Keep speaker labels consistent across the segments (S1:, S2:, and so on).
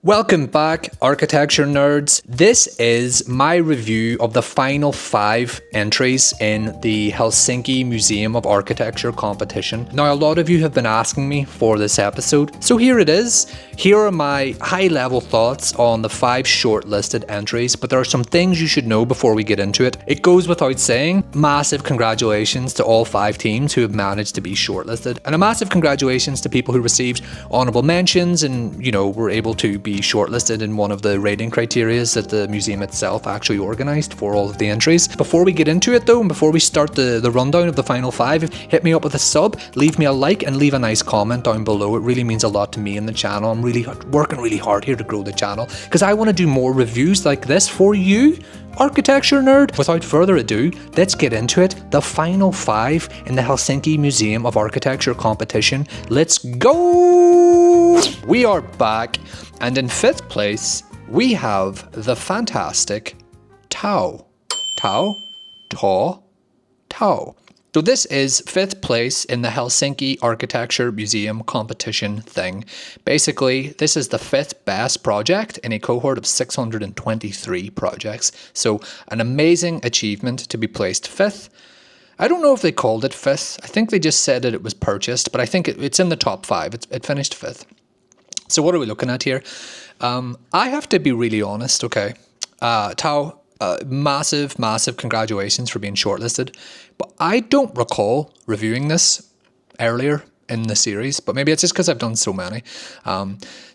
S1: Welcome back, architecture nerds. This is my review of the final 5 entries in the Helsinki Museum of Architecture competition. Now, a lot of you have been asking me for this episode, so here it is. Here are my high-level thoughts on the 5 shortlisted entries, but there are some things you should know before we get into it. It goes without saying, massive congratulations to all 5 teams who have managed to be shortlisted, and a massive congratulations to people who received honorable mentions and, were able to be shortlisted in one of the rating criteria that the museum itself actually organised for all of the entries. Before we get into it though, and before we start the rundown of the final 5, hit me up with a sub, leave me a like and leave a nice comment down below. It really means a lot to me and the channel. I'm really working really hard here to grow the channel because I want to do more reviews like this for you, architecture nerd. Without further ado, let's get into it. The final 5 in the Helsinki Museum of Architecture competition. Let's go! We are back, and in 5th place, we have the fantastic Tau. Tau? So this is 5th place in the Helsinki Architecture Museum competition thing. Basically, this is the 5th best project in a cohort of 623 projects. So an amazing achievement to be placed 5th. I don't know if they called it 5th. I think they just said that it was purchased, but I think it's in the top 5. It finished 5th. So what are we looking at here? I have to be really honest, okay? Tau, massive congratulations for being shortlisted. But I don't recall reviewing this earlier in the series, but maybe it's just because I've done so many.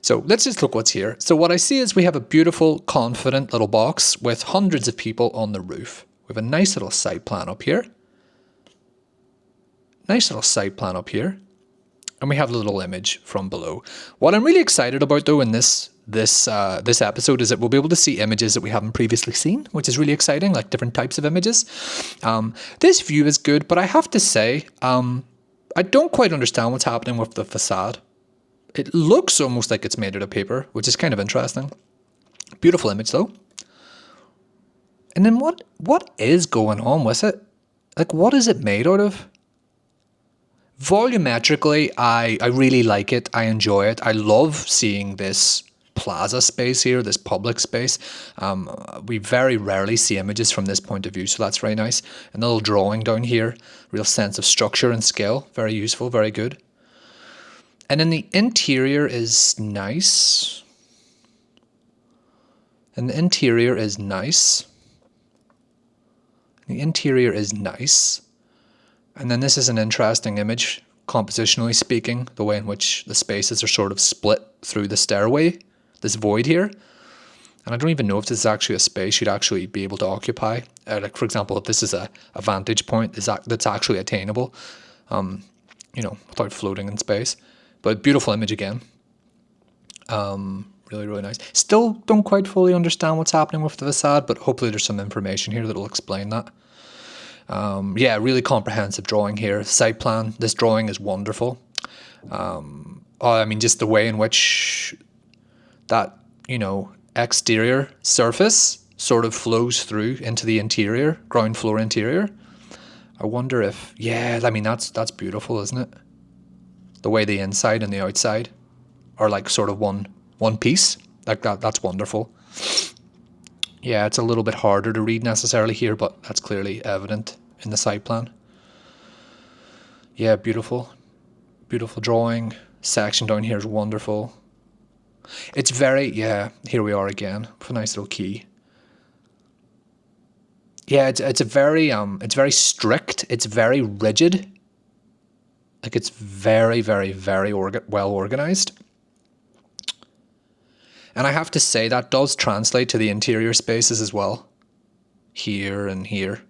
S1: So let's just look what's here. So what I see is we have a beautiful, confident little box with hundreds of people on the roof. We have a nice little site plan up here. And we have a little image from below. What I'm really excited about though in this episode is that we'll be able to see images that we haven't previously seen, which is really exciting, like different types of images. This view is good, but I have to say, I don't quite understand what's happening with the facade. It looks almost like it's made out of paper, which is kind of interesting. Beautiful image though. And then what is going on with it? Like, what is it made out of? Volumetrically, I really like it. I enjoy it. I love seeing this plaza space here, this public space. We very rarely see images from this point of view, so that's very nice. And a little drawing down here, real sense of structure and scale. Very useful, very good. And then the interior is nice. And the interior is nice. And then this is an interesting image, compositionally speaking, the way in which the spaces are sort of split through the stairway, this void here. And I don't even know if this is actually a space you'd actually be able to occupy. Like, for example, if this is a vantage point that's actually attainable, without floating in space. But beautiful image again. Really, really nice. Still don't quite fully understand what's happening with the facade, but hopefully there's some information here that'll explain that. Really comprehensive drawing here. Site plan. This drawing is wonderful. Just the way in which that, exterior surface sort of flows through into the interior, ground floor interior. I wonder if, that's beautiful, isn't it? The way the inside and the outside are like sort of one piece. Like that's wonderful. Yeah, it's a little bit harder to read necessarily here, but that's clearly evident in the site plan. Yeah, beautiful. Beautiful drawing. Section down here is wonderful. It's very, here we are again with a nice little key. Yeah, it's very strict. It's very rigid. Like it's very, very, very well organized. And I have to say that does translate to the interior spaces as well. Here and here.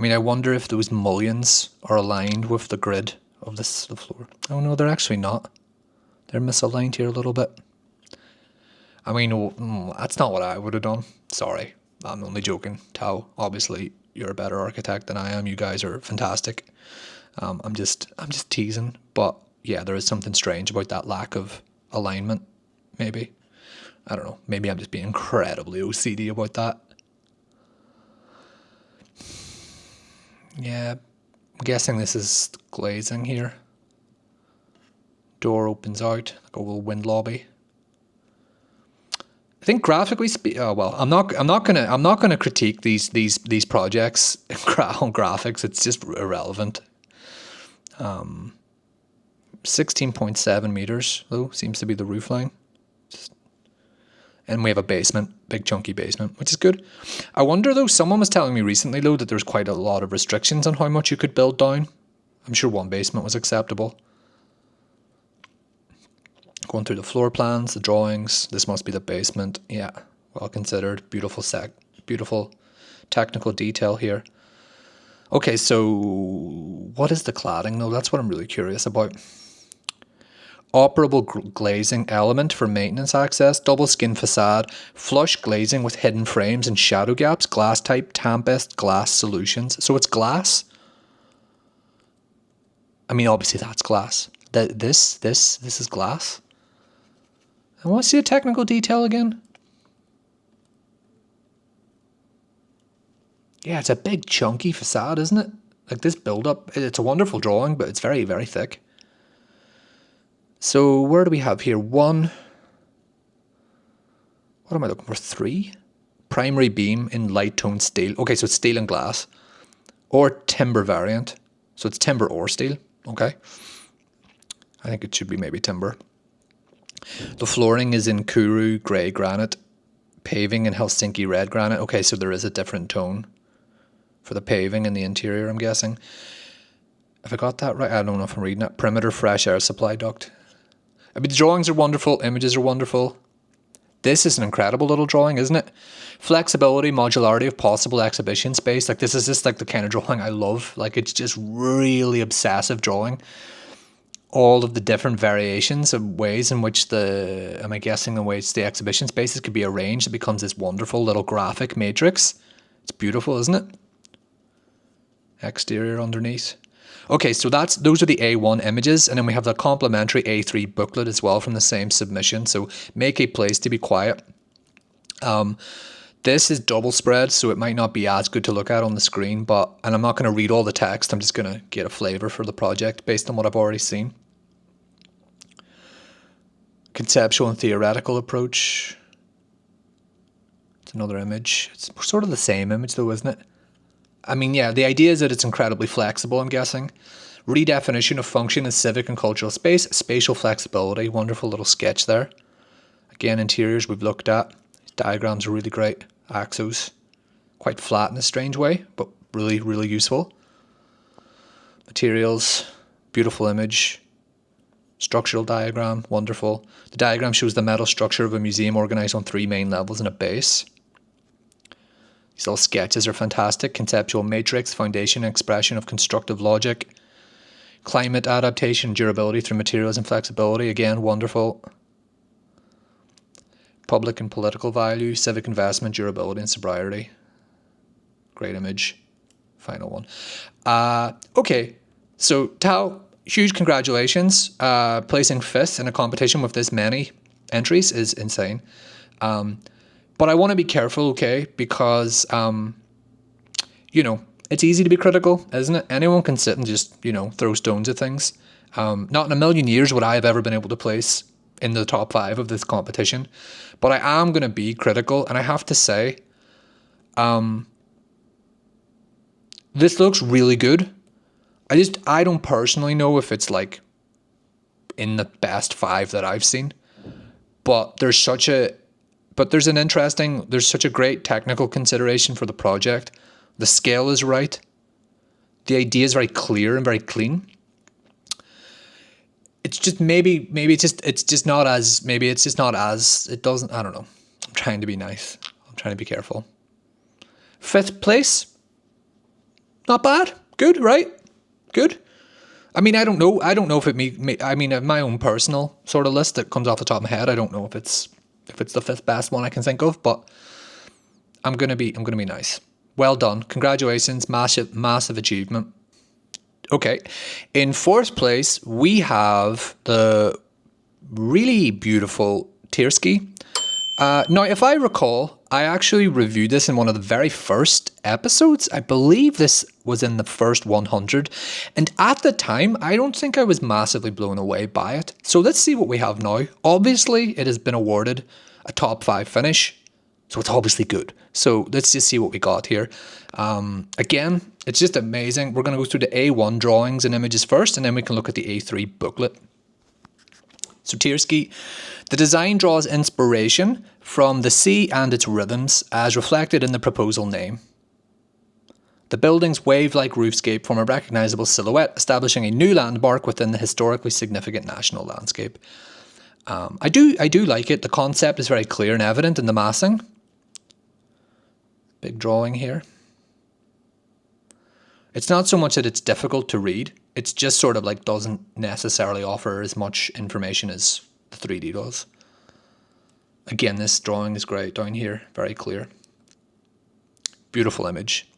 S1: I wonder if those mullions are aligned with the grid of the floor. Oh no, they're actually not. They're misaligned here a little bit. That's not what I would have done. Sorry, I'm only joking. Tau, obviously you're a better architect than I am. You guys are fantastic. I'm just teasing. But yeah, there is something strange about that lack of alignment. Maybe. I don't know. Maybe I'm just being incredibly OCD about that. Yeah, I'm guessing this is glazing here. Door opens out, like a little wind lobby. I think graphically, oh well, I'm not gonna critique these projects on graphics. It's just irrelevant. 16.7 meters though seems to be the roof line, and we have a basement, big chunky basement, which is good. I wonder though. Someone was telling me recently though that there's quite a lot of restrictions on how much you could build down. I'm sure one basement was acceptable. Going through the floor plans, the drawings. This must be the basement. Yeah, well considered. Beautiful technical detail here. Okay, so what is the cladding though? That's what I'm really curious about. Operable glazing element for maintenance access, double skin facade, flush glazing with hidden frames and shadow gaps, glass type, Tempest glass solutions. So it's glass. I mean, obviously that's glass. This is glass. I want to see a technical detail again. Yeah, it's a big chunky facade, isn't it? Like this build up, it's a wonderful drawing, but it's very, very thick. So where do we have here? One. What am I looking for? 3. Primary beam in light tone steel. Okay, so it's steel and glass. Or timber variant. So it's timber or steel. Okay. I think it should be maybe timber. The flooring is in Kuru grey granite. Paving in Helsinki red granite. Okay, so there is a different tone for the paving in the interior, I'm guessing. Have I got that right? I don't know if I'm reading it. Perimeter fresh air supply duct. I mean, the drawings are wonderful. Images are wonderful. This is an incredible little drawing, isn't it? Flexibility, modularity of possible exhibition space. Like this is just like the kind of drawing I love. Like it's just really obsessive drawing. All of the different variations of ways in which the ways the exhibition spaces could be arranged. It becomes this wonderful little graphic matrix. It's beautiful, isn't it? Exterior underneath. Okay, so those are the A1 images, and then we have the complimentary A3 booklet as well from the same submission. So make a place to be quiet. This is double spread, so it might not be as good to look at on the screen, and I'm not going to read all the text. I'm just going to get a flavor for the project based on what I've already seen. Conceptual and theoretical approach. It's another image. It's sort of the same image though, isn't it? I mean, yeah, the idea is that it's incredibly flexible, I'm guessing. Redefinition of function in civic and cultural space, spatial flexibility, wonderful little sketch there. Again, interiors we've looked at. Diagrams are really great. Axos, quite flat in a strange way, but really, really useful. Materials, beautiful image. Structural diagram, wonderful. The diagram shows the metal structure of a museum organised on 3 main levels and a base. These little sketches are fantastic. Conceptual matrix, foundation, expression of constructive logic. Climate adaptation, durability through materials and flexibility. Again, wonderful. Public and political value, civic investment, durability and sobriety. Great image. Final one. Okay, so Tao, huge congratulations. Placing 5th in a competition with this many entries is insane. But I want to be careful, okay? Because, it's easy to be critical, isn't it? Anyone can sit and just, throw stones at things. Not in a million years would I have ever been able to place in the top 5 of this competition. But I am going to be critical, and I have to say, this looks really good. I don't personally know if it's like in the best 5 that I've seen, but there's such a great technical consideration for the project. The scale is right. The idea is very clear and very clean. It's just it doesn't, I don't know. I'm trying to be nice. I'm trying to be careful. 5th place. Not bad. Good, right? Good. I mean, I don't know if in my own personal sort of list that comes off the top of my head, I don't know if it's the 5th best one I can think of, but I'm gonna be nice. Well done. Congratulations. Massive achievement. Okay. In 4th place, we have the really beautiful Tiersky. Now, if I recall, I actually reviewed this in one of the very first episodes. I believe this was in the first 100. And at the time, I don't think I was massively blown away by it. So let's see what we have now. Obviously, it has been awarded a top 5 finish. So it's obviously good. So let's just see what we got here. Again, it's just amazing. We're going to go through the A1 drawings and images first, and then we can look at the A3 booklet. So Tiersky, the design draws inspiration from the sea and its rhythms as reflected in the proposal name. The building's wave-like roofscape form a recognisable silhouette, establishing a new landmark within the historically significant national landscape. I do like it. The concept is very clear and evident in the massing. Big drawing here. It's not so much that it's difficult to read. It's just sort of like doesn't necessarily offer as much information as the 3D does. Again, this drawing is great down here. Very clear. Beautiful image.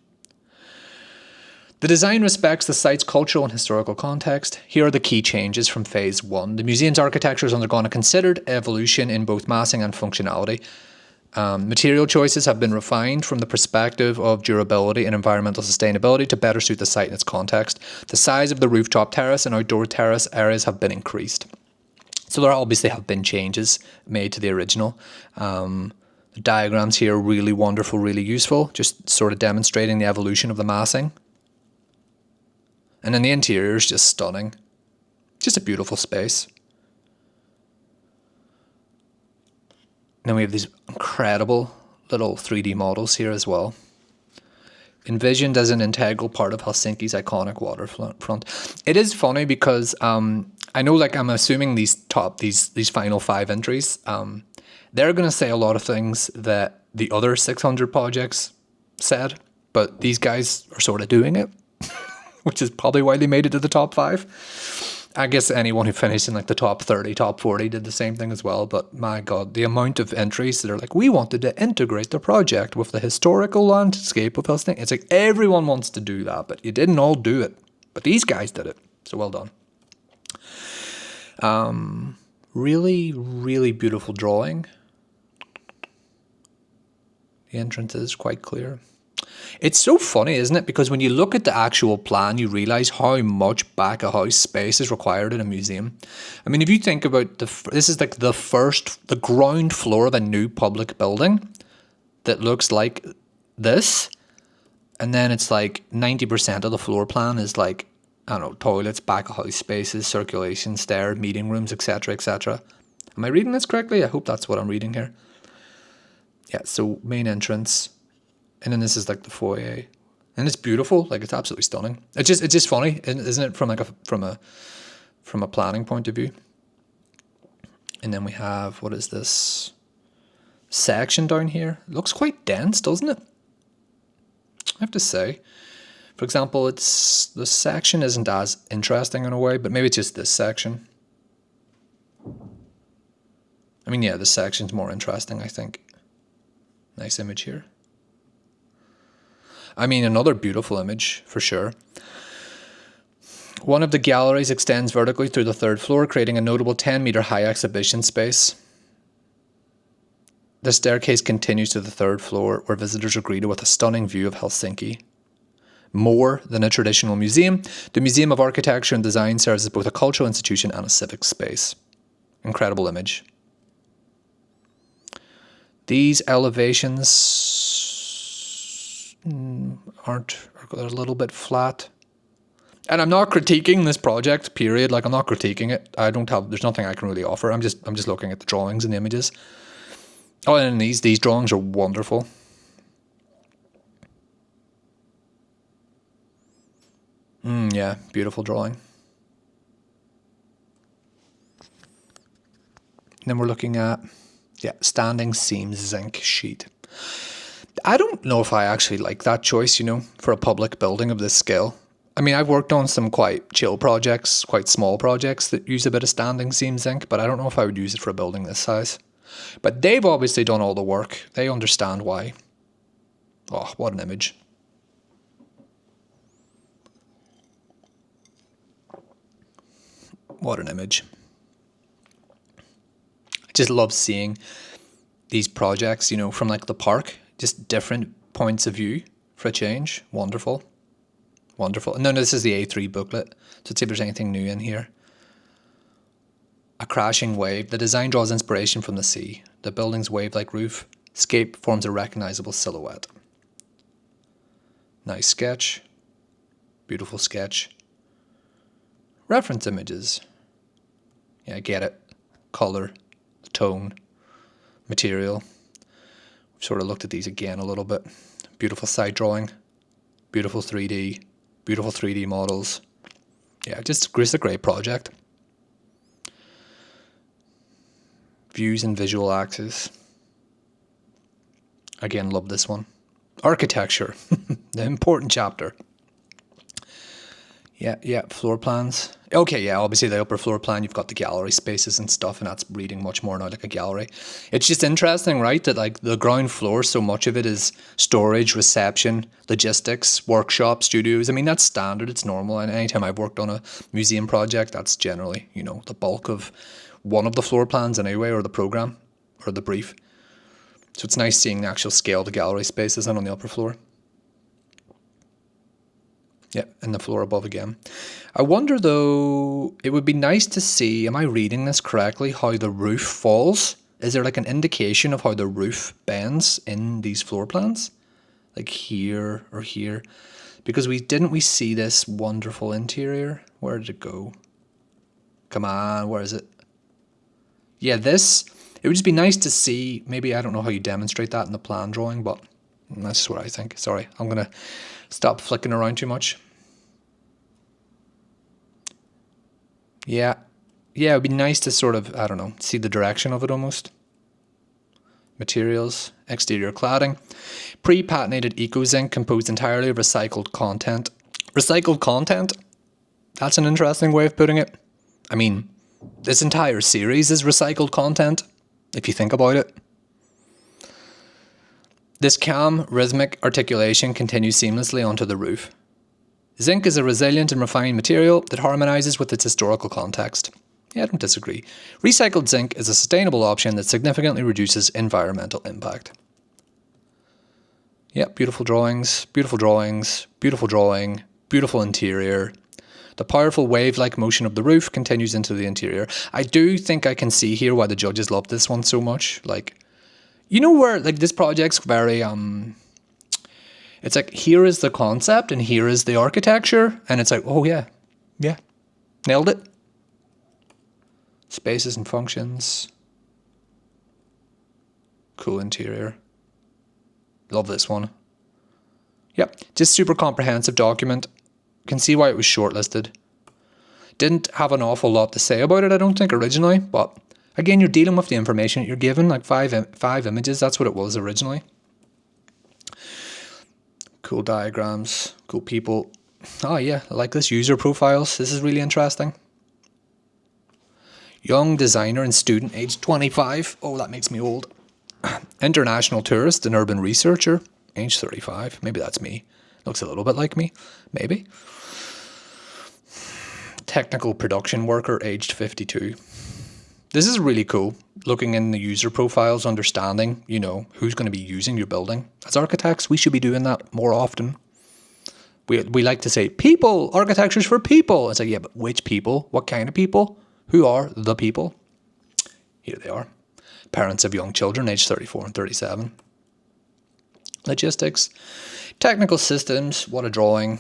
S1: The design respects the site's cultural and historical context. Here are the key changes from Phase 1. The museum's architecture has undergone a considered evolution in both massing and functionality. Material choices have been refined from the perspective of durability and environmental sustainability to better suit the site and its context. The size of the rooftop terrace and outdoor terrace areas have been increased. So there obviously have been changes made to the original. The diagrams here are really wonderful, really useful, just sort of demonstrating the evolution of the massing. And then the interior is just stunning. Just a beautiful space. And then we have these incredible little 3D models here as well. Envisioned as an integral part of Helsinki's iconic waterfront. It is funny because I know, like, I'm assuming these final 5 entries, they're going to say a lot of things that the other 600 projects said, but these guys are sort of doing it, which is probably why they made it to the top 5. I guess anyone who finished in like the top 30, top 40 did the same thing as well. But my God, the amount of entries that are like, we wanted to integrate the project with the historical landscape of Helsinki. It's like everyone wants to do that, but you didn't all do it. But these guys did it. So well done. Really, really beautiful drawing. The entrance is quite clear. It's so funny, isn't it? Because when you look at the actual plan, you realise how much back-of-house space is required in a museum. I mean, if you think about this is like the ground floor of a new public building that looks like this. And then it's like 90% of the floor plan is like, I don't know, toilets, back-of-house spaces, circulation, stairs, meeting rooms, etc., etc. Am I reading this correctly? I hope that's what I'm reading here. Yeah, so main entrance. And then this is like the foyer, and it's beautiful. Like, it's absolutely stunning. It's just funny, isn't it? From a planning point of view. And then we have, what is this section down here? It looks quite dense, doesn't it? I have to say. For example, the section isn't as interesting in a way, but maybe it's just this section. I mean, yeah, this section's more interesting, I think. Nice image here. I mean, another beautiful image, for sure. One of the galleries extends vertically through the 3rd floor, creating a notable 10-metre high exhibition space. The staircase continues to the 3rd floor, where visitors are greeted with a stunning view of Helsinki. More than a traditional museum, the Museum of Architecture and Design serves as both a cultural institution and a civic space. Incredible image. These elevations are a little bit flat, and I'm not critiquing this project, period. Like, I'm not critiquing it. There's nothing I can really offer. I'm just looking at the drawings and the images. Oh, and these drawings are wonderful. Yeah, beautiful drawing. And then we're looking at, standing seam zinc sheet. I don't know if I actually like that choice, for a public building of this scale. I mean, I've worked on some quite chill projects, quite small projects that use a bit of standing seam zinc, but I don't know if I would use it for a building this size. But they've obviously done all the work. They understand why. Oh, what an image. What an image. I just love seeing these projects, you know, from like the park, just different points of view for a change. Wonderful. Wonderful. No, this is the A3 booklet. So let's see if there's anything new in here. A crashing wave. The design draws inspiration from the sea. The building's wave-like roof scape forms a recognizable silhouette. Nice sketch. Beautiful sketch. Reference images. Yeah, I get it. Color, tone, material. We've sort of looked at these again a little bit. Beautiful side drawing. Beautiful 3D. Beautiful 3D models. Yeah, just a great project. Views and visual axes. Again, love this one. Architecture, the important chapter. Yeah, floor plans. Okay, yeah, obviously the upper floor plan, you've got the gallery spaces and stuff, and that's reading much more now like a gallery. It's just interesting, right, that like the ground floor, so much of it is storage, reception, logistics, workshop, studios. I mean, that's standard, it's normal, and anytime I've worked on a museum project, that's generally, you know, the bulk of one of the floor plans anyway, or the program, or the brief. So it's nice seeing the actual scale of the gallery spaces and on the upper floor. Yeah, and the floor above again. I wonder though, it would be nice to see, am I reading this correctly, how the roof falls? Is there like an indication of how the roof bends in these floor plans? Like here or here? Because didn't we see this wonderful interior? Where did it go? Come on, where is it? Yeah, it would just be nice to see, maybe, I don't know how you demonstrate that in the plan drawing, but that's just what I think. Sorry, I'm going to stop flicking around too much. Yeah, it would be nice to sort of, I don't know, see the direction of it almost. Materials, exterior cladding. Pre-patinated eco zinc composed entirely of recycled content. Recycled content? That's an interesting way of putting it. I mean, this entire series is recycled content, if you think about it. This calm, rhythmic articulation continues seamlessly onto the roof. Zinc is a resilient and refined material that harmonizes with its historical context. Yeah, I don't disagree. Recycled zinc is a sustainable option that significantly reduces environmental impact. Yeah, beautiful drawings, beautiful drawings, beautiful drawing, beautiful interior. The powerful wave-like motion of the roof continues into the interior. I do think I can see here why the judges love this one so much. Like, you know where, like, this project's very, it's like, here is the concept and here is the architecture. And it's like, oh yeah, nailed it. Spaces and functions. Cool interior. Love this one. Yep, just super comprehensive document. Can see why it was shortlisted. Didn't have an awful lot to say about it, I don't think, originally. But again, you're dealing with the information that you're given, like five images. That's what it was originally. Cool diagrams, cool people. Oh yeah, I like this. User profiles. This is really interesting. Young designer and student, age 25. Oh, that makes me old. International tourist and urban researcher, age 35. Maybe that's me. Looks a little bit like me. Maybe. Technical production worker, aged 52. This is really cool. Looking in the user profiles, understanding, you know, who's going to be using your building. As architects, we should be doing that more often. We like to say, people, architecture's for people. It's like, yeah, but which people? What kind of people? Who are the people? Here they are. Parents of young children, aged 34 and 37. Logistics. Technical systems. What a drawing.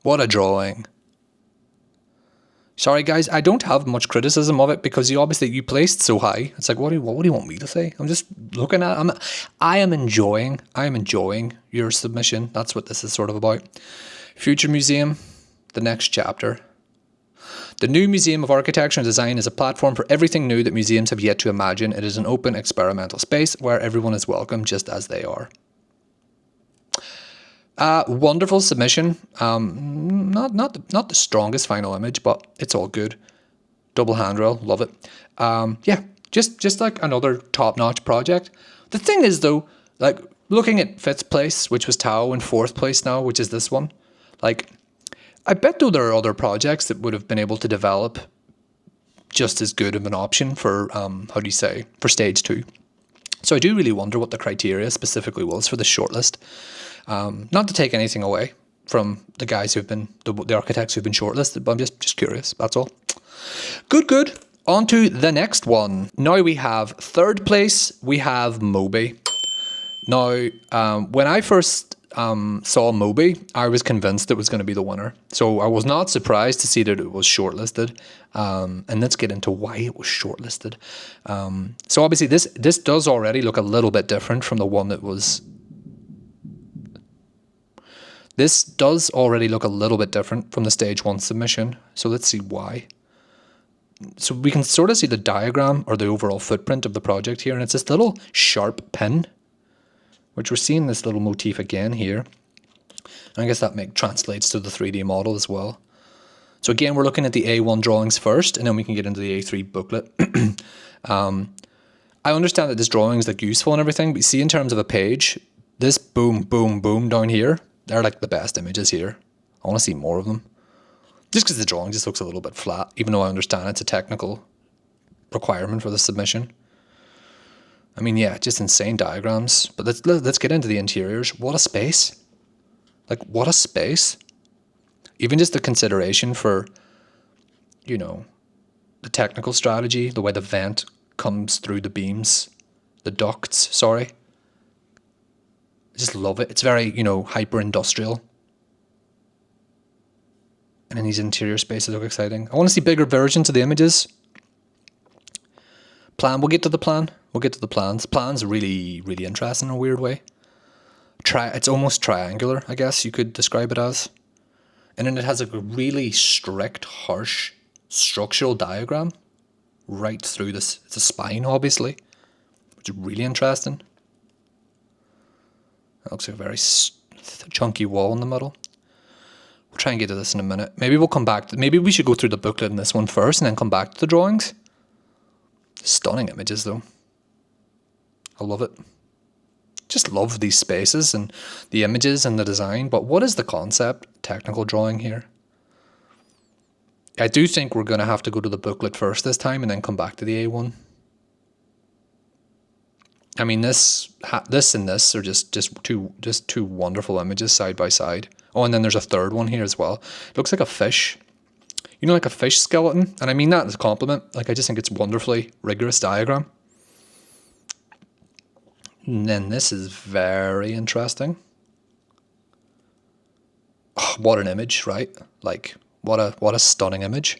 S1: What a drawing. Sorry guys, I don't have much criticism of it because you placed so high. It's like, what do you want me to say? I'm just looking at. I am enjoying your submission. That's what this is sort of about. Future Museum, the next chapter. The new Museum of Architecture and Design is a platform for everything new that museums have yet to imagine. It is an open experimental space where everyone is welcome just as they are. Wonderful submission. Not the strongest final image, but it's all good. Double handrail, love it. Yeah, just like another top-notch project. The thing is though, like looking at fifth place, which was Tao, and fourth place now, which is this one. Like, I bet though there are other projects that would have been able to develop just as good of an option for, for stage 2. So I do really wonder what the criteria specifically was for the shortlist. Not to take anything away from the guys who've been, the architects who've been shortlisted, but I'm just curious, that's all. Good. On to the next one. Now we have third place, we have Moby. Now, when I first saw Moby, I was convinced it was going to be the winner. So I was not surprised to see that it was shortlisted. And let's get into why it was shortlisted. So obviously this does already look a little bit different from the one that was... This does already look a little bit different from the stage 1 submission. So let's see why. So we can sort of see the diagram or the overall footprint of the project here. And it's this little sharp pin, which we're seeing this little motif again here. And I guess that translates to the 3D model as well. So again, we're looking at the A1 drawings first, and then we can get into the A3 booklet. I understand that this drawing is like useful and everything, but you see in terms of a page, this boom, boom, boom down here, they're like the best images here. I want to see more of them. Just because the drawing just looks a little bit flat, even though I understand it's a technical requirement for the submission. I mean, yeah, just insane diagrams. But let's get into the interiors. What a space. Like, what a space. Even just the consideration for, you know, the technical strategy, the way the vent comes through the beams, the ducts, sorry. I just love it. It's very, you know, hyper-industrial. And then these interior spaces look exciting. I want to see bigger versions of the images. Plan, we'll get to the plan. We'll get to the plans. Plan's really, really interesting in a weird way. It's almost triangular, I guess you could describe it as. And then it has like a really strict, harsh structural diagram right through this. It's a spine, obviously, which is really interesting. That looks like a very chunky wall in the middle. We'll try and get to this in a minute. Maybe we'll come back. Maybe we should go through the booklet in this one first and then come back to the drawings. Stunning images, though. I love it. Just love these spaces and the images and the design. But what is the concept? Technical drawing here. I do think we're going to have to go to the booklet first this time and then come back to the A1. I mean, this and this are just two wonderful images side by side. Oh, and then there's a third one here as well. It looks like a fish. You know, like a fish skeleton. And I mean that as a compliment. Like, I just think it's wonderfully rigorous diagram. And then this is very interesting. Oh, what an image, right? Like, what a stunning image.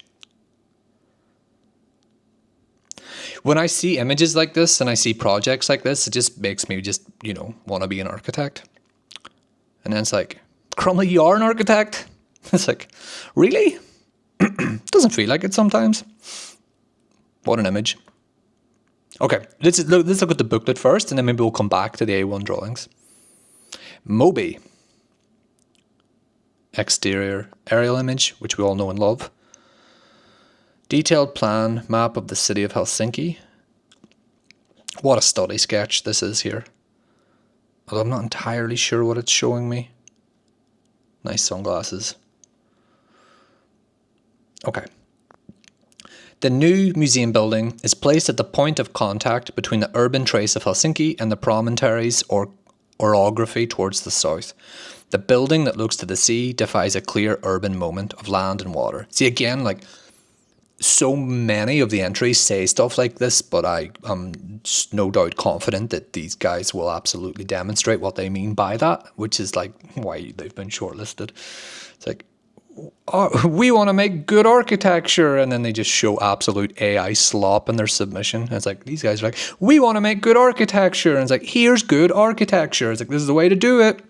S1: When I see images like this and I see projects like this, it just makes me just, you know, want to be an architect. And then it's like, Crumley, you are an architect? It's like, really? Doesn't feel like it sometimes. What an image. Okay, let's look at the booklet first, and then maybe we'll come back to the A1 drawings. Moby. Exterior aerial image, which we all know and love. Detailed plan, map of the city of Helsinki. What a study sketch this is here. Although I'm not entirely sure what it's showing me. Nice sunglasses. Okay. The new museum building is placed at the point of contact between the urban trace of Helsinki and the promontories or orography towards the south. The building that looks to the sea defies a clear urban moment of land and water. See, again, like, so many of the entries say stuff like this, but I am no doubt confident that these guys will absolutely demonstrate what they mean by that, which is like why they've been shortlisted. It's like, oh, we want to make good architecture, and then they just show absolute AI slop in their submission. And it's like, these guys are like, we want to make good architecture, and it's like, here's good architecture. It's like, this is the way to do it.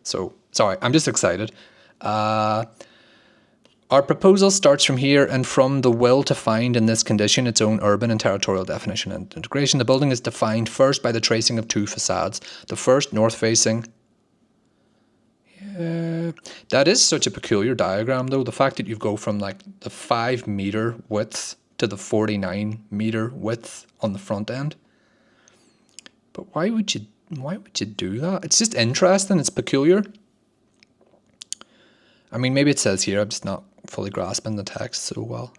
S1: So, sorry, I'm just excited. Our proposal starts from here and from the will to find in this condition its own urban and territorial definition and integration. The building is defined first by the tracing of two facades. The first, north-facing. Yeah, that is such a peculiar diagram, though. The fact that you go from like the 5 meter width to the 49 meter width on the front end. But why would you do that? It's just interesting. It's peculiar. I mean, maybe it says here. I'm just not fully grasping the text so well.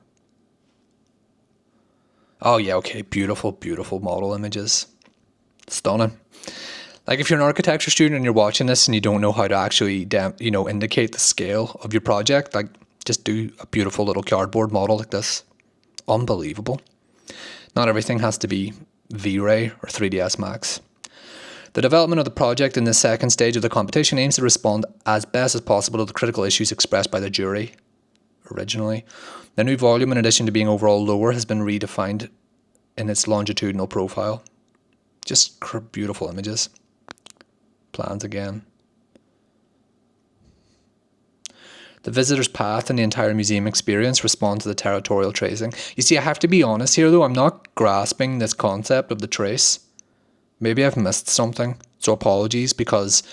S1: Oh yeah, okay, beautiful, beautiful model images. Stunning. Like if you're an architecture student and you're watching this and you don't know how to actually, indicate the scale of your project, like just do a beautiful little cardboard model like this. Unbelievable. Not everything has to be V-Ray or 3ds Max. The development of the project in the second stage of the competition aims to respond as best as possible to the critical issues expressed by the jury. Originally, the new volume, in addition to being overall lower, has been redefined in its longitudinal profile. Just beautiful images. Plans again. The visitor's path and the entire museum experience respond to the territorial tracing. You see, I have to be honest here though, I'm not grasping this concept of the trace. Maybe I've missed something, so apologies, because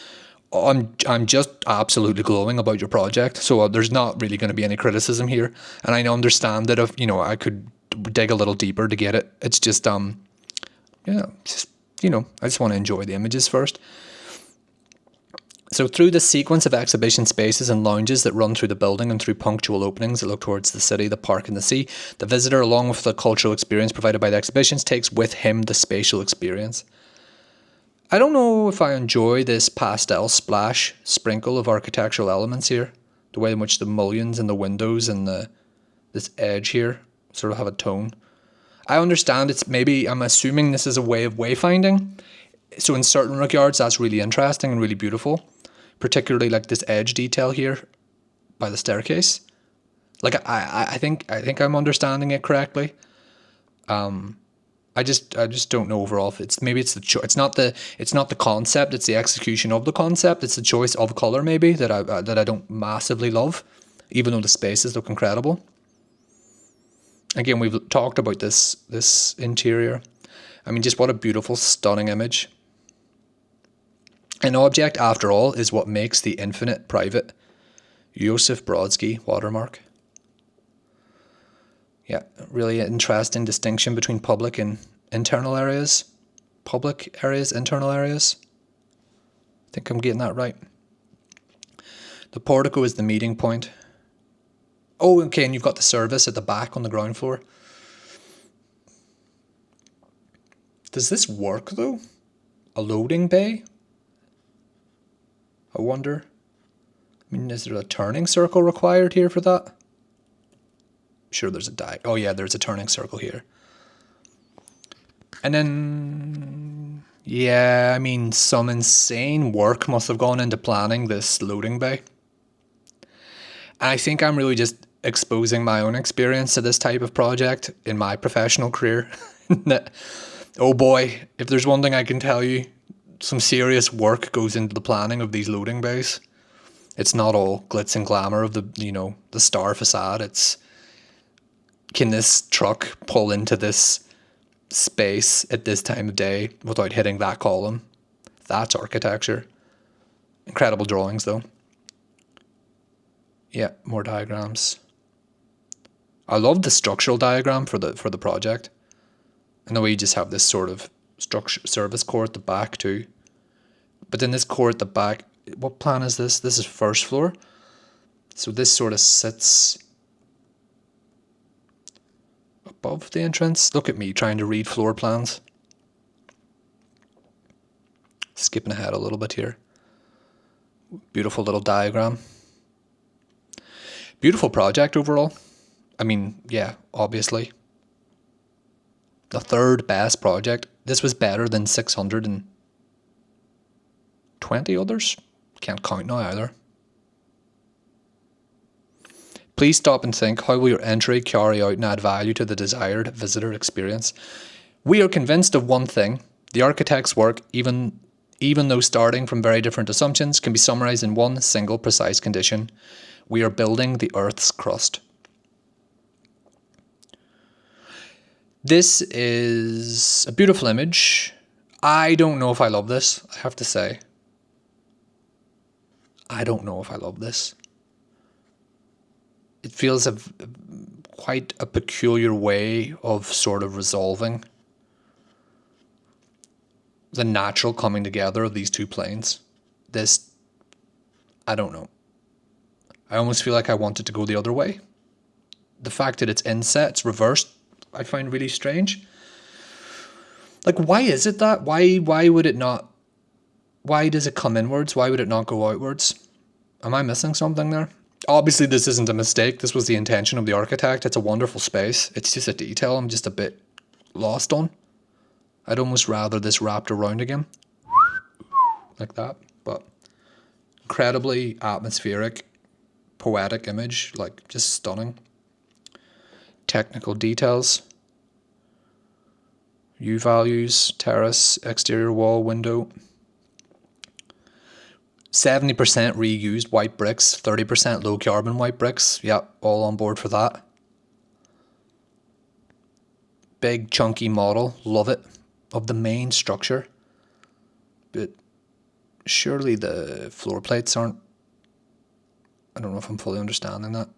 S1: I'm just absolutely glowing about your project. So there's not really going to be any criticism here, and I understand that if I could dig a little deeper to get it. It's just just I just want to enjoy the images first. So through this sequence of exhibition spaces and lounges that run through the building and through punctual openings that look towards the city, the park and the sea, the visitor, along with the cultural experience provided by the exhibitions, takes with him the spatial experience. I don't know if I enjoy this pastel splash sprinkle of architectural elements here. The way in which the mullions and the windows and this edge here sort of have a tone. I understand I'm assuming this is a way of wayfinding. So in certain regards, that's really interesting and really beautiful. Particularly like this edge detail here by the staircase. Like I think I'm understanding it correctly. I just don't know overall if it's it's not the concept, it's the execution of the concept, it's the choice of color maybe that I don't massively love, even though the spaces look incredible. Again, we've talked about this interior. I mean, just what a beautiful, stunning image. An object, after all, is what makes the infinite private. Josef Brodsky watermark. Yeah, really interesting distinction between public and internal areas. Public areas, internal areas. I think I'm getting that right. The portico is the meeting point. Oh, okay, and you've got the service at the back on the ground floor. Does this work, though? A loading bay? I wonder. I mean, is there a turning circle required here for that? Sure, there's a oh yeah, there's a turning circle here. And then, yeah, I mean, some insane work must have gone into planning this loading bay. And I think I'm really just exposing my own experience to this type of project in my professional career. Oh boy, if there's one thing I can tell you, some serious work goes into the planning of these loading bays. It's not all glitz and glamour of the star facade. It's, can this truck pull into this space at this time of day without hitting that column? That's architecture. Incredible drawings though. Yeah, more diagrams. I love the structural diagram for the project. And the way you just have this sort of structure service core at the back too. But then this core at the back, what plan is this? This is first floor. So this sort of sits above the entrance. Look at me trying to read floor plans. Skipping ahead a little bit here. Beautiful little diagram. Beautiful project overall. I mean, yeah, obviously. The third best project. This was better than 620 others. Can't count now either. Please stop and think, how will your entry carry out and add value to the desired visitor experience? We are convinced of one thing. The architect's work, even though starting from very different assumptions, can be summarized in one single precise condition. We are building the Earth's crust. This is a beautiful image. I don't know if I love this, I have to say. I don't know if I love this. It feels quite a peculiar way of sort of resolving the natural coming together of these two planes. This, I don't know. I almost feel like I want it to go the other way. The fact that it's inset, it's reversed, I find really strange. Like, why is it that? Why would it not? Why does it come inwards? Why would it not go outwards? Am I missing something there? Obviously, this isn't a mistake. This was the intention of the architect. It's a wonderful space. It's just a detail I'm just a bit lost on. I'd almost rather this wrapped around again. Like that. But incredibly atmospheric, poetic image. Like, just stunning. Technical details. U values, terrace, exterior wall, window. 70% reused white bricks, 30% low carbon white bricks. Yep, all on board for that. Big chunky model, love it, of the main structure. But surely the floor plates aren't, I don't know if I'm fully understanding that.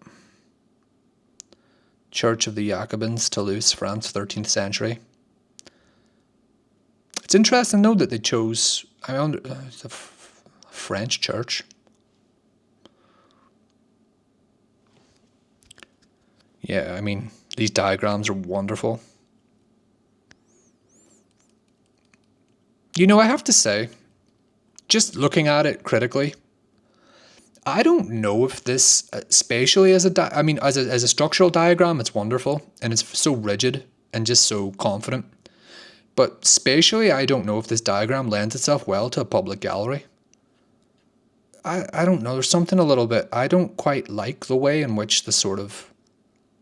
S1: Church of the Jacobins, Toulouse, France, 13th century. It's interesting though that they chose, it's a French church. Yeah, I mean, these diagrams are wonderful. You know, I have to say, just looking at it critically, I don't know if this spatially as a structural diagram, it's wonderful and it's so rigid and just so confident. But spatially, I don't know if this diagram lends itself well to a public gallery. I don't know, there's something a little bit, I don't quite like the way in which the sort of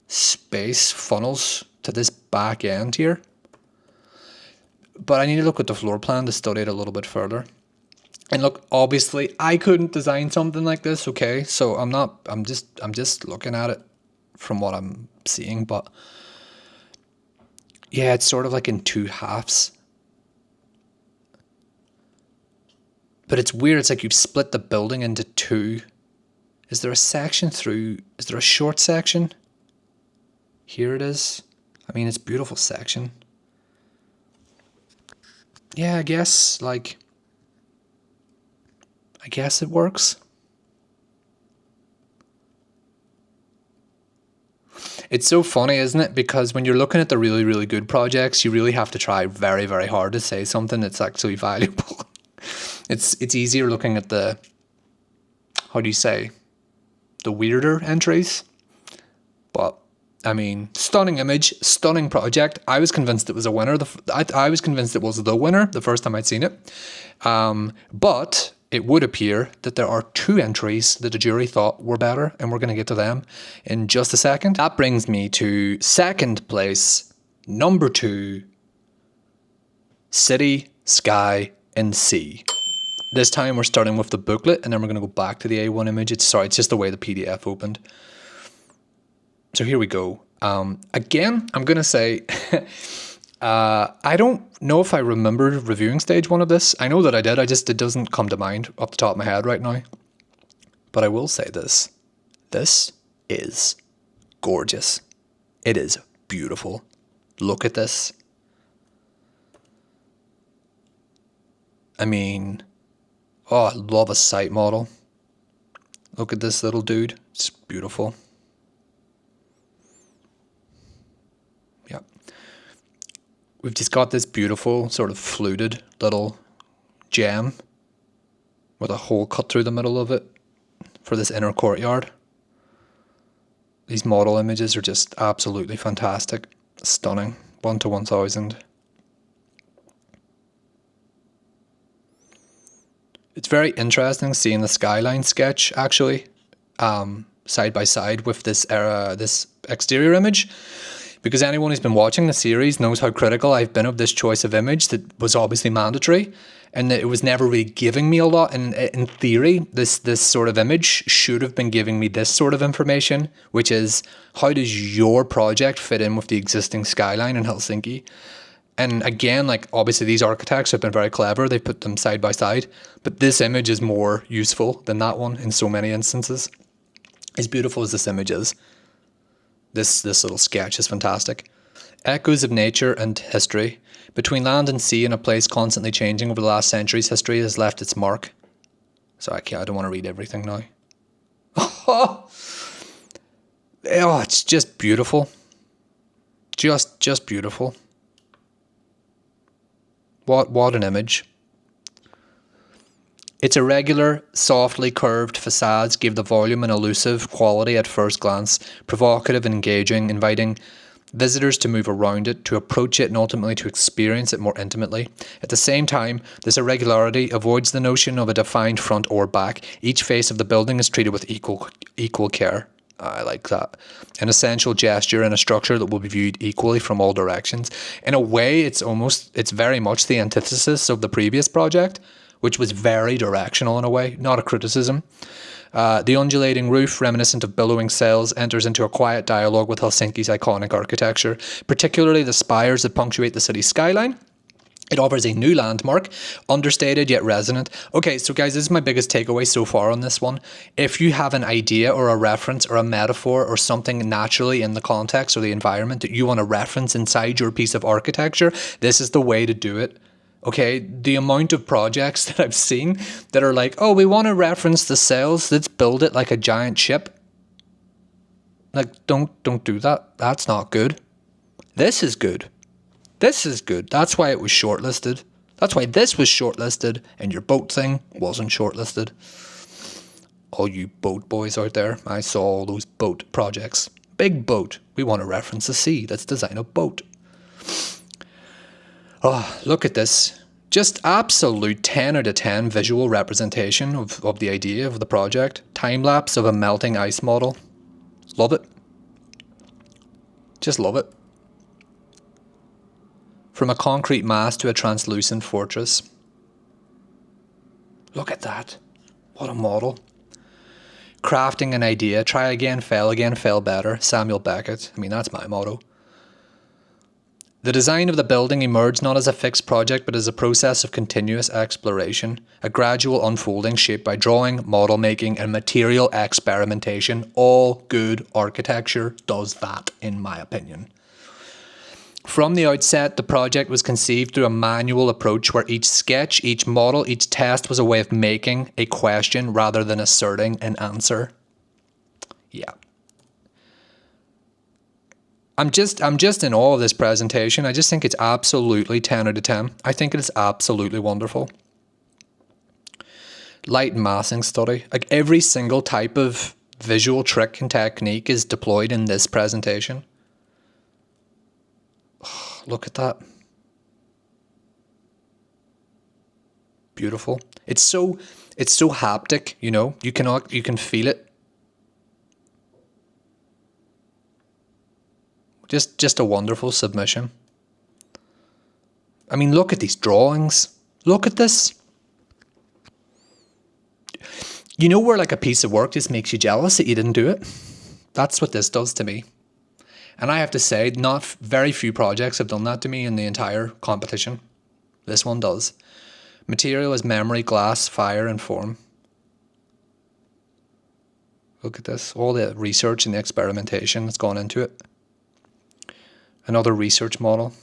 S1: space funnels to this back end here. But I need to look at the floor plan to study it a little bit further. And look, obviously, I couldn't design something like this, okay? So I'm just looking at it from what I'm seeing, but yeah, it's sort of like in two halves. But it's weird, it's like you've split the building into two. Is there a section through, is there a short section? Here it is. I mean, it's a beautiful section. Yeah, I guess it works. It's so funny, isn't it? Because when you're looking at the really, really good projects, you really have to try very, very hard to say something that's actually valuable. It's easier looking at the, how do you say, the weirder entries. But I mean, stunning image, stunning project. I was convinced it was a winner. I was convinced it was the winner the first time I'd seen it. But it would appear that there are two entries that the jury thought were better, and we're going to get to them in just a second. That brings me to second place, number 2, City, Sky, and Sea. This time we're starting with the booklet, and then we're going to go back to the A1 image. It's just the way the PDF opened. So here we go. Again, I'm going to say, I don't know if I remember reviewing stage 1 of this. I know that I did. It doesn't come to mind off the top of my head right now. But I will say this. This is gorgeous. It is beautiful. Look at this. I mean, oh, I love a site model. Look at this little dude. It's beautiful. We've just got this beautiful sort of fluted little gem with a hole cut through the middle of it for this inner courtyard. These model images are just absolutely fantastic. Stunning. 1 to 1000. It's very interesting seeing the skyline sketch actually side by side with this exterior image. Because anyone who's been watching the series knows how critical I've been of this choice of image that was obviously mandatory and that it was never really giving me a lot. And in theory, this sort of image should have been giving me this sort of information, which is how does your project fit in with the existing skyline in Helsinki? And again, like obviously these architects have been very clever. They put them side by side, but this image is more useful than that one in so many instances. As beautiful as this image is. This little sketch is fantastic. Echoes of nature and history. Between land and sea in a place constantly changing over the last centuries, history has left its mark. So I don't want to read everything now. Oh, it's just beautiful. Just beautiful. What an image. Its irregular, softly curved facades give the volume an elusive quality at first glance, provocative and engaging, inviting visitors to move around it, to approach it, and ultimately to experience it more intimately. At the same time, this irregularity avoids the notion of a defined front or back. Each face of the building is treated with equal care. I like that. An essential gesture and a structure that will be viewed equally from all directions. In a way, it's very much the antithesis of the previous project, which was very directional in a way, not a criticism. The undulating roof, reminiscent of billowing sails, enters into a quiet dialogue with Helsinki's iconic architecture, particularly the spires that punctuate the city's skyline. It offers a new landmark, understated yet resonant. Okay, so guys, this is my biggest takeaway so far on this one. If you have an idea or a reference or a metaphor or something naturally in the context or the environment that you want to reference inside your piece of architecture, this is the way to do it. Okay, the amount of projects that I've seen that are like, oh, we want to reference the sails, let's build it like a giant ship. Like, don't do that. That's not good. This is good. This is good. That's why it was shortlisted. That's why this was shortlisted and your boat thing wasn't shortlisted. All you boat boys out there, I saw all those boat projects. Big boat. We want to reference the sea. Let's design a boat. Oh, look at this. Just absolute 10 out of 10 visual representation of the idea of the project. Time-lapse of a melting ice model. Love it. Just love it. From a concrete mass to a translucent fortress. Look at that. What a model. Crafting an idea. Try again, fail better. Samuel Beckett. I mean, that's my motto. The design of the building emerged not as a fixed project, but as a process of continuous exploration, a gradual unfolding shaped by drawing, model making, and material experimentation. All good architecture does that, in my opinion. From the outset, the project was conceived through a manual approach where each sketch, each model, each test was a way of making a question rather than asserting an answer. Yeah. I'm just in awe of this presentation. I just think it's absolutely 10 out of 10. I think it is absolutely wonderful. Light and massing study. Like every single type of visual trick and technique is deployed in this presentation. Oh, look at that. Beautiful. It's so haptic, you know. You can feel it. Just a wonderful submission. I mean, look at these drawings. Look at this. You know where like a piece of work just makes you jealous that you didn't do it? That's what this does to me. And I have to say, not very few projects have done that to me in the entire competition. This one does. Material is memory, glass, fire, and form. Look at this. All the research and the experimentation that's gone into it. Another research model.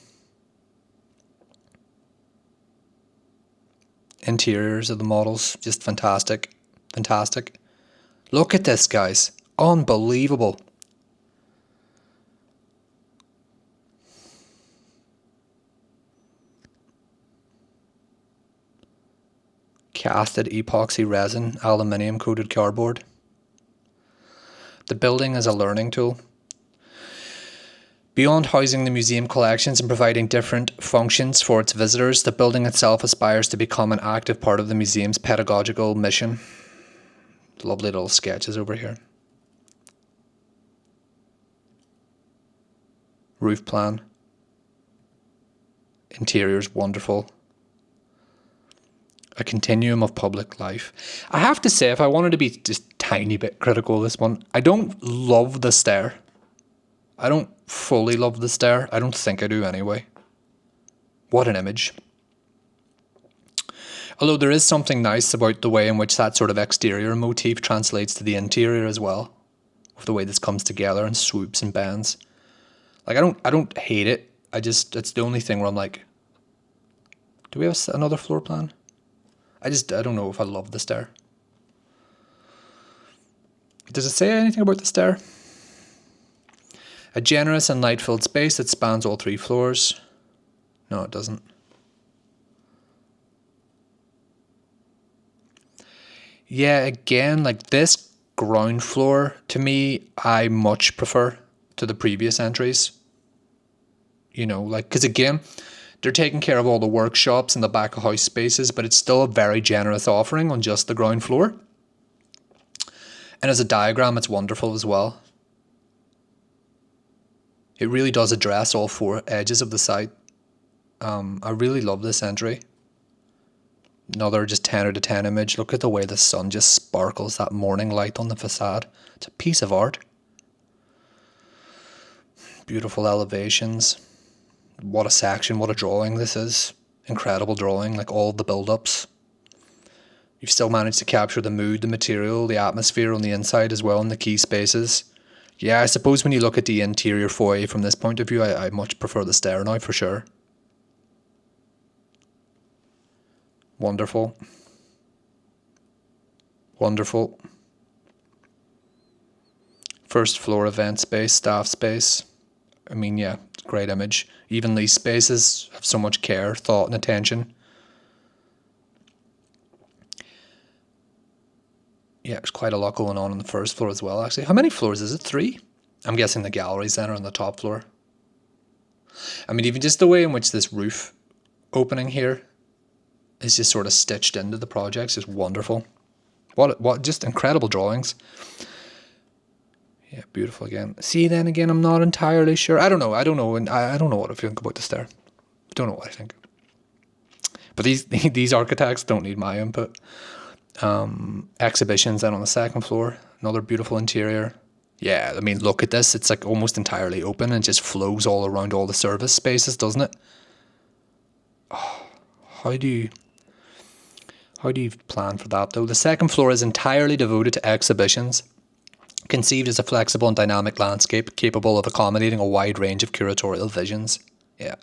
S1: Interiors of the models, just fantastic. Fantastic. Look at this, guys. Unbelievable. Casted epoxy resin, aluminium coated cardboard. The building is a learning tool. Beyond housing the museum collections and providing different functions for its visitors, the building itself aspires to become an active part of the museum's pedagogical mission. Lovely little sketches over here. Roof plan. Interiors wonderful. A continuum of public life. I have to say, if I wanted to be just a tiny bit critical of this one, I don't love the stair. I don't fully love the stair. I don't think I do anyway. What an image. Although there is something nice about the way in which that sort of exterior motif translates to the interior as well. With the way this comes together and swoops and bends. Like I don't hate it. It's the only thing where I'm like, do we have another floor plan? I don't know if I love the stair. Does it say anything about the stair? A generous and light-filled space that spans all 3 floors. No, it doesn't. Yeah, again, like this ground floor, to me, I much prefer to the previous entries. You know, like, because again, they're taking care of all the workshops and the back of house spaces, but it's still a very generous offering on just the ground floor. And as a diagram, it's wonderful as well. It really does address all 4 edges of the site. I really love this entry. Another just 10 out of 10 image. Look at the way the sun just sparkles that morning light on the facade. It's a piece of art. Beautiful elevations. What a section, what a drawing this is. Incredible drawing, like all the build-ups. You've still managed to capture the mood, the material, the atmosphere on the inside as well in the key spaces. Yeah, I suppose when you look at the interior foyer from this point of view, I much prefer the stair now for sure. Wonderful. Wonderful. First floor event space, staff space. I mean, yeah, great image. Even these spaces have so much care, thought, and attention. Yeah, there's quite a lot going on the first floor as well, actually. How many floors is it? 3? I'm guessing the galleries then are on the top floor. I mean, even just the way in which this roof opening here is just sort of stitched into the project is just wonderful. What just incredible drawings. Yeah, beautiful again. See, then again, I'm not entirely sure. I don't know, and I don't know what I think about the stair. I don't know what I think. But these architects don't need my input. Exhibitions then on the second floor. Another beautiful interior. Yeah, I mean, look at this. It's like almost entirely open and just flows all around all the service spaces, doesn't it? Oh, how do you plan for that though? The second floor is entirely devoted to exhibitions, conceived as a flexible and dynamic landscape capable of accommodating a wide range of curatorial visions. Yeah,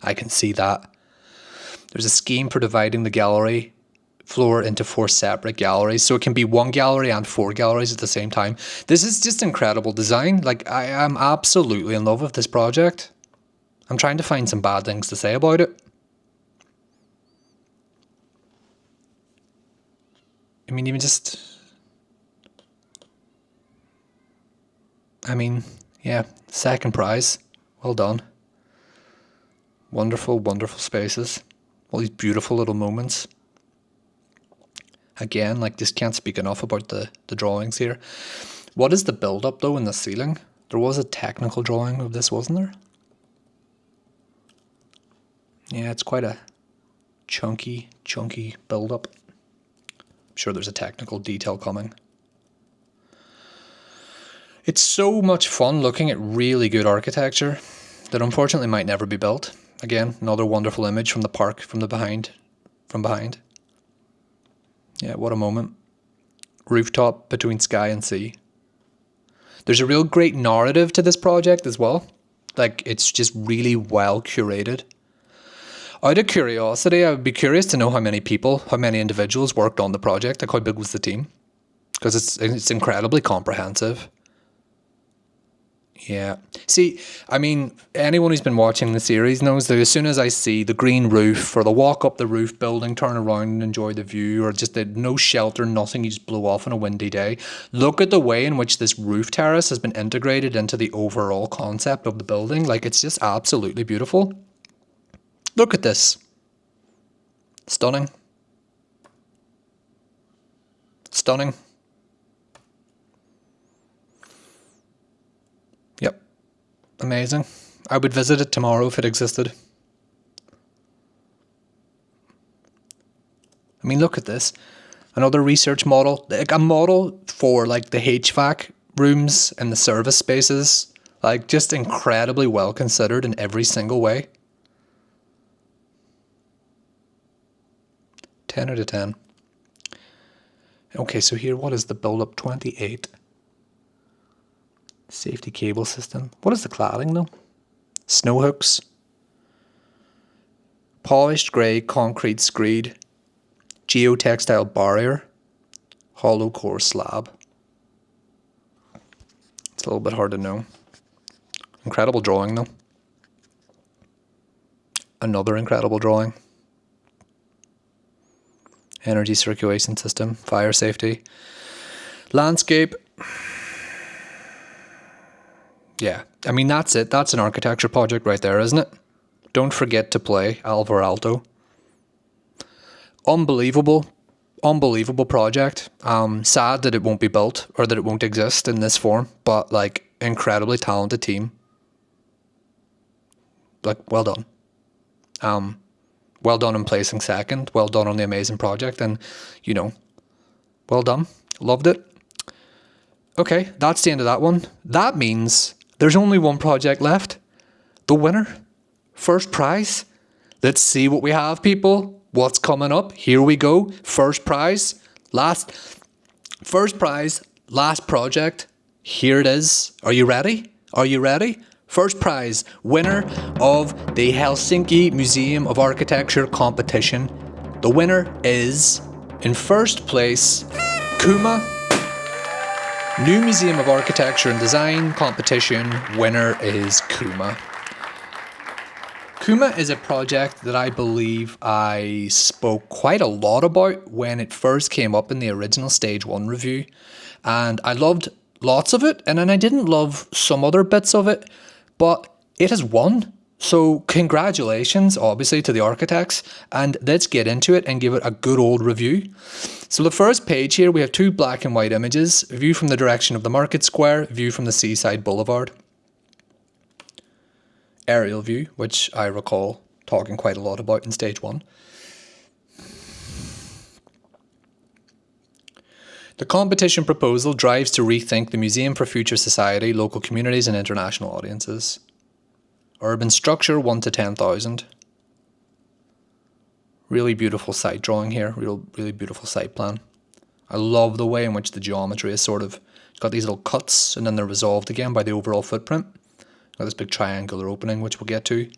S1: I can see that. There's a scheme for dividing the gallery floor into 4 separate galleries, so it can be 1 gallery and 4 galleries at the same time. This is just incredible design. Like, I am absolutely in love with this project. I'm trying to find some bad things to say about it. I mean, even just... I mean, yeah, second prize. Well done. Wonderful, wonderful spaces. All these beautiful little moments. Again, like, just can't speak enough about the drawings here. What is the build-up, though, in the ceiling? There was a technical drawing of this, wasn't there? Yeah, it's quite a chunky build-up. I'm sure there's a technical detail coming. It's so much fun looking at really good architecture that unfortunately might never be built. Again, another wonderful image from the park from behind. Yeah, what a moment. Rooftop between sky and sea. There's a real great narrative to this project as well. Like, it's just really well curated. Out of curiosity, I would be curious to know how many individuals worked on the project. Like, how big was the team? Because it's incredibly comprehensive. Yeah. See, I mean, anyone who's been watching the series knows that as soon as I see the green roof or the walk up the roof building, turn around and enjoy the view, or just no shelter, nothing, you just blow off on a windy day. Look at the way in which this roof terrace has been integrated into the overall concept of the building. Like, it's just absolutely beautiful. Look at this. Stunning. Stunning. Yep. Amazing. I would visit it tomorrow if it existed. I mean, look at this. Another research model. Like a model for like the HVAC rooms and the service spaces. Like, just incredibly well considered in every single way. 10 out of 10. Okay, so here, what is the build-up? 28. Safety cable system. What is the cladding though? Snow hooks. Polished grey concrete screed. Geotextile barrier. Hollow core slab. It's a little bit hard to know. Incredible drawing though. Another incredible drawing. Energy circulation system, fire safety. Landscape. Yeah, I mean, that's it. That's an architecture project right there, isn't it? Don't forget to play Alvar Aalto. Unbelievable project. Sad that it won't be built or that it won't exist in this form, but like incredibly talented team. Like, well done. Well done in placing second. Well done on the amazing project, and you know, well done. Loved it. Okay, that's the end of that one. That means there's only one project left. The winner. First prize. Let's see what we have, people. What's coming up? Here we go. First prize. Last project. Here it is. Are you ready? Are you ready? First prize, winner of the Helsinki Museum of Architecture competition. The winner is, in first place, Kuma. New Museum of Architecture and Design competition winner is Kuma. Kuma is a project that I believe I spoke quite a lot about when it first came up in the original Stage 1 review. And I loved lots of it, and then I didn't love some other bits of it, but it has won. So congratulations, obviously, to the architects, and let's get into it and give it a good old review. So the first page here, we have two black and white images, view from the direction of the market square, view from the seaside boulevard. Aerial view, which I recall talking quite a lot about in Stage 1. The competition proposal drives to rethink the museum for future society, local communities and international audiences. Urban structure 1 to 10,000. Really beautiful site drawing here, really beautiful site plan. I love the way in which the geometry is sort of, it's got these little cuts and then they're resolved again by the overall footprint. Got this big triangular opening, which we'll get to.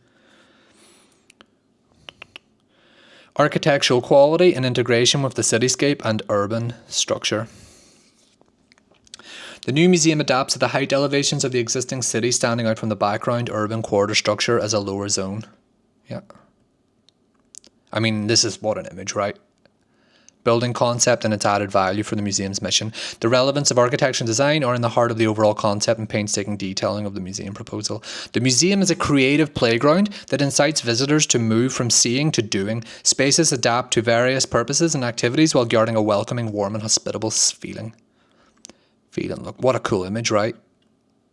S1: Architectural quality and integration with the cityscape and urban structure. The new museum adapts to the height elevations of the existing city, standing out from the background urban quarter structure as a lower zone. Yeah. I mean, this is what an image, right? Building concept and its added value for the museum's mission. The relevance of architecture and design are in the heart of the overall concept and painstaking detailing of the museum proposal. The museum is a creative playground that incites visitors to move from seeing to doing. Spaces adapt to various purposes and activities while guarding a welcoming, warm and hospitable feeling. Look, what a cool image, right?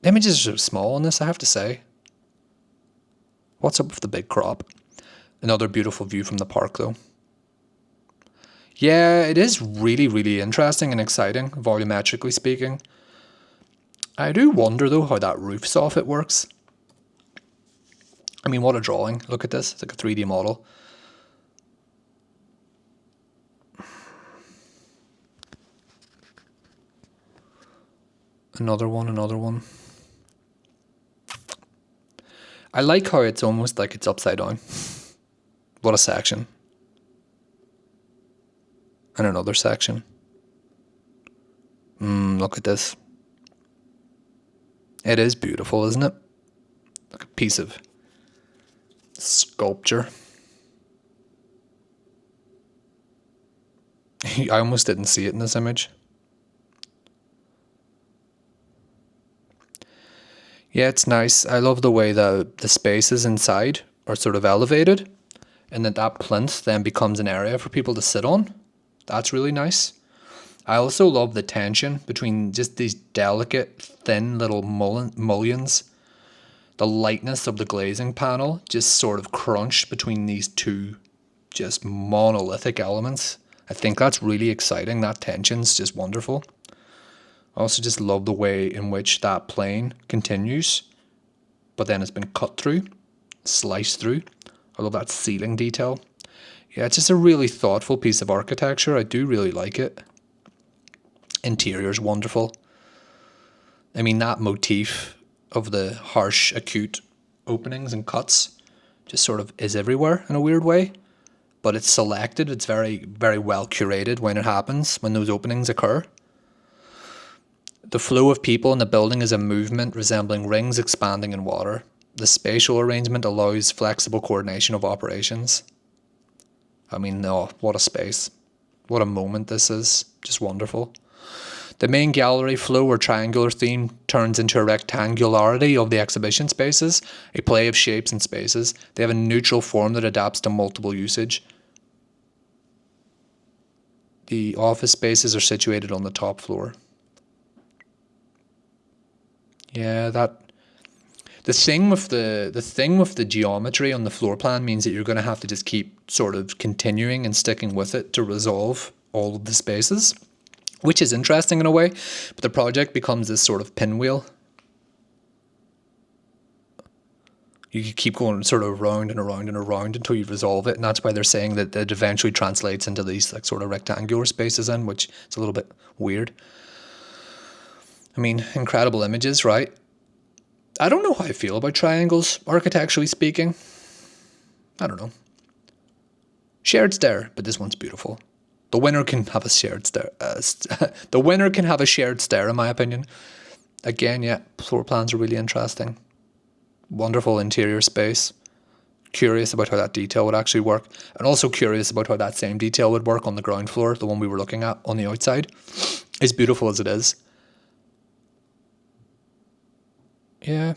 S1: The images are so small in this, I have to say. What's up with the big crop? Another beautiful view from the park, though. Yeah, it is really, really interesting and exciting, volumetrically speaking. I do wonder, though, how that roof soffit works. I mean, what a drawing. Look at this. It's like a 3D model. Another one. I like how it's almost like it's upside down. What a section. And another section. Look at this. It is beautiful, isn't it? Like a piece of sculpture. I almost didn't see it in this image. Yeah, it's nice. I love the way the spaces inside are sort of elevated, and that plinth then becomes an area for people to sit on. That's really nice. I also love the tension between just these delicate, thin little mullions. The lightness of the glazing panel just sort of crunched between these two just monolithic elements. I think that's really exciting. That tension's just wonderful. I also just love the way in which that plane continues, but then it's been cut through, sliced through. I love that ceiling detail. Yeah, it's just a really thoughtful piece of architecture. I do really like it. Interior's wonderful. I mean, that motif of the harsh, acute openings and cuts just sort of is everywhere in a weird way, but it's selected. It's very, very well curated when it happens, when those openings occur. The flow of people in the building is a movement resembling rings expanding in water. The spatial arrangement allows flexible coordination of operations. I mean, no, what a space. What a moment this is. Just wonderful. The main gallery flow or triangular theme turns into a rectangularity of the exhibition spaces, a play of shapes and spaces. They have a neutral form that adapts to multiple usage. The office spaces are situated on the top floor. Yeah, the thing with the geometry on the floor plan means that you're going to have to just keep sort of continuing and sticking with it to resolve all of the spaces, which is interesting in a way, but the project becomes this sort of pinwheel. You keep going sort of around and around and around until you resolve it, and that's why they're saying that it eventually translates into these like sort of rectangular spaces in, which is a little bit weird. I mean, incredible images, right? I don't know how I feel about triangles, architecturally speaking. I don't know. Shared stair, but this one's beautiful. The winner can have a shared stair. The winner can have a shared stair, in my opinion. Again, yeah, floor plans are really interesting. Wonderful interior space. Curious about how that detail would actually work. And also curious about how that same detail would work on the ground floor, the one we were looking at on the outside. As beautiful as it is. Yeah,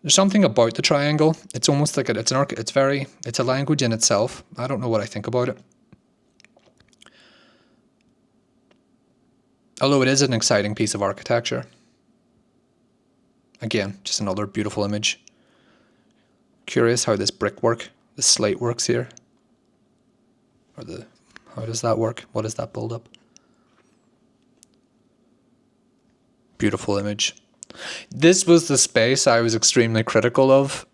S1: there's something about the triangle. It's almost like it's a language in itself. I don't know what I think about it. Although it is an exciting piece of architecture. Again, just another beautiful image. Curious how this brickwork, the slate works here. How does that work? What is that build up? Beautiful image. This was the space I was extremely critical of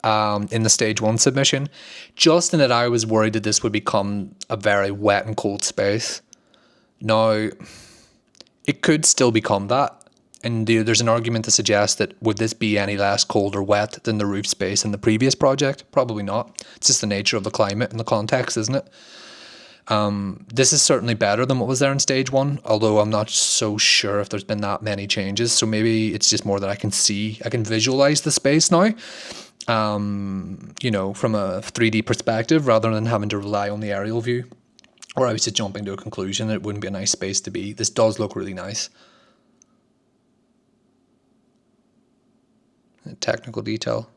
S1: in the stage 1 submission, just in that I was worried that this would become a very wet and cold space. Now, it could still become that, and there's an argument to suggest that would this be any less cold or wet than the roof space in the previous project? Probably not. It's just the nature of the climate and the context, isn't it? This is certainly better than what was there in stage 1, although I'm not so sure if there's been that many changes. So maybe it's just more that I can visualize the space now, from a 3D perspective rather than having to rely on the aerial view. Or I was just jumping to a conclusion that it wouldn't be a nice space to be. This does look really nice. Technical detail.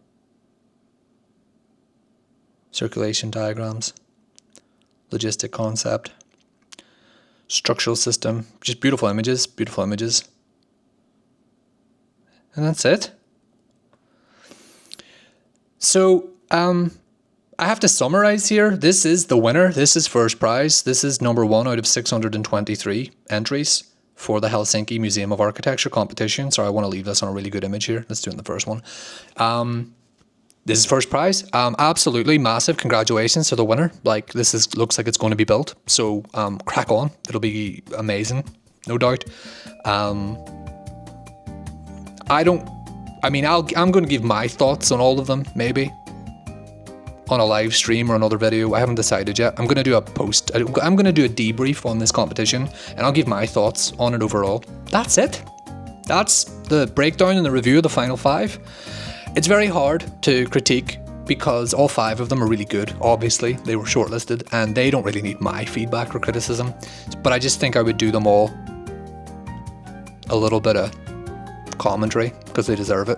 S1: Circulation diagrams. Logistic concept, structural system, just beautiful images, and that's it. So I have to summarize here. This is the winner. This is first prize. This is number 1 out of 623 entries for the Helsinki Museum of Architecture competition. So I want to leave this on a really good image here. Let's do it in the first one. This is first prize. Absolutely massive congratulations to the winner. Like, looks like it's going to be built. So crack on. It'll be amazing, no doubt. I'm going to give my thoughts on all of them, maybe on a live stream or another video. I haven't decided yet. I'm going to do a post. I'm going to do a debrief on this competition, and I'll give my thoughts on it overall. That's it. That's the breakdown and the review of the final 5. It's very hard to critique because all 5 of them are really good. Obviously, they were shortlisted and they don't really need my feedback or criticism. But I just think I would do them all a little bit of commentary because they deserve it.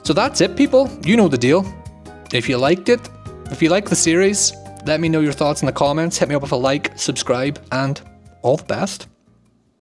S1: So that's it, people. You know the deal. If you liked it, if you like the series, let me know your thoughts in the comments. Hit me up with a like, subscribe, and all the best.